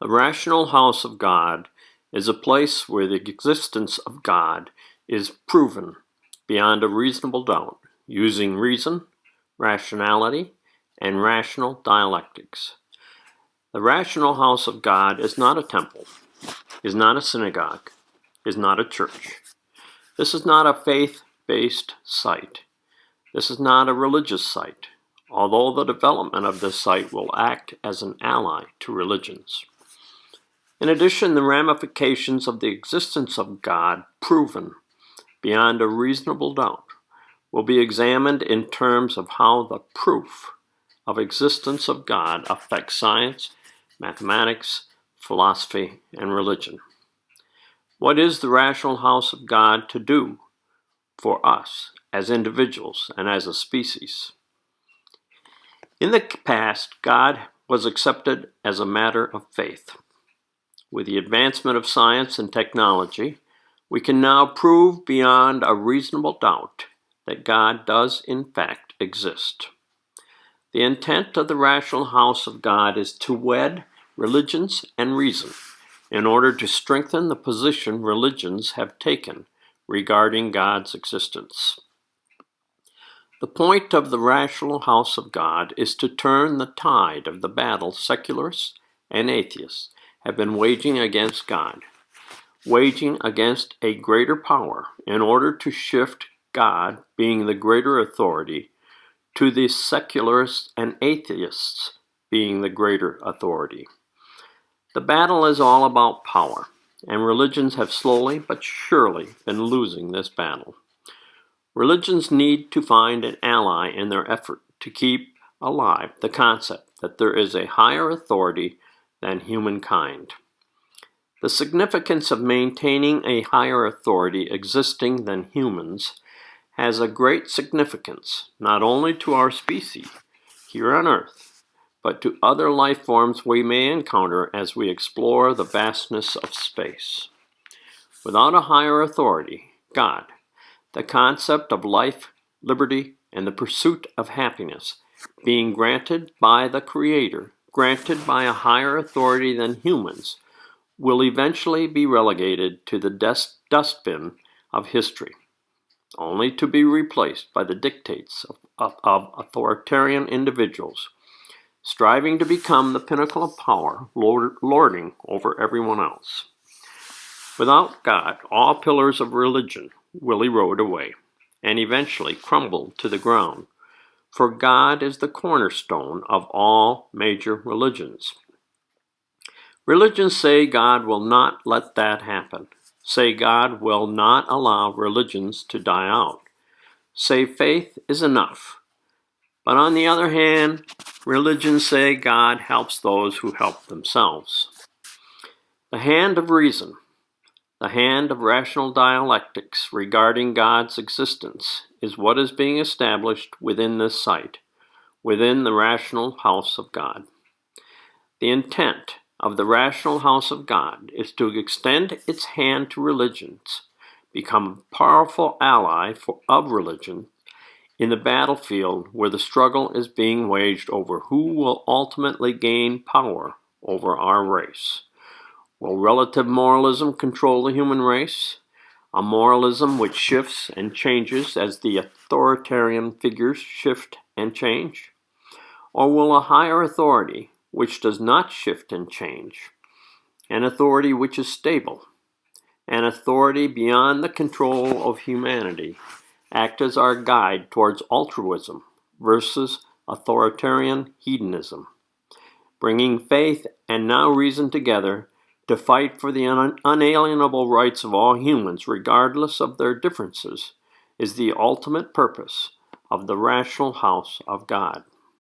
The rational house of God is a place where the existence of God is proven beyond a reasonable doubt using reason, rationality, and rational dialectics. The rational house of God is not a temple, is not a synagogue, is not a church. This is not a faith-based site. This is not a religious site, although the development of this site will act as an ally to religions. In addition, the ramifications of the existence of God proven beyond a reasonable doubt will be examined in terms of how the proof of existence of God affects science, mathematics, philosophy, and religion. What is the rational house of God to do for us as individuals and as a species? In the past, God was accepted as a matter of faith. With the advancement of science and technology, we can now prove beyond a reasonable doubt that God does in fact exist. The intent of the rational house of God is to wed religions and reason in order to strengthen the position religions have taken regarding God's existence. The point of the rational house of God is to turn the tide of the battle secularists and atheists have been waging against God, waging against a greater power in order to shift God being the greater authority to the secularists and atheists being the greater authority. The battle is all about power, and religions have slowly but surely been losing this battle. Religions need to find an ally in their effort to keep alive the concept that there is a higher authority than humankind. The significance of maintaining a higher authority existing than humans has a great significance not only to our species here on Earth, but to other life forms we may encounter as we explore the vastness of space. Without a higher authority, God, the concept of life, liberty, and the pursuit of happiness being granted by the Creator, granted by a higher authority than humans, will eventually be relegated to the dustbin of history, only to be replaced by the dictates of authoritarian individuals, striving to become the pinnacle of power, lording over everyone else. Without God, all pillars of religion will erode away and eventually crumble to the ground, for God is the cornerstone of all major religions. Religions say God will not let that happen, say God will not allow religions to die out, say faith is enough. But on the other hand, religions say God helps those who help themselves. The hand of reason, the hand of rational dialectics regarding God's existence is what is being established within this site, within the rational house of God. The intent of the rational house of God is to extend its hand to religions, become a powerful ally of religion in the battlefield where the struggle is being waged over who will ultimately gain power over our race. Will relative moralism control the human race? A moralism which shifts and changes as the authoritarian figures shift and change? Or will a higher authority, which does not shift and change, an authority which is stable, an authority beyond the control of humanity, act as our guide towards altruism versus authoritarian hedonism, bringing faith and now reason together to fight for the unalienable rights of all humans, regardless of their differences, is the ultimate purpose of the rational house of God.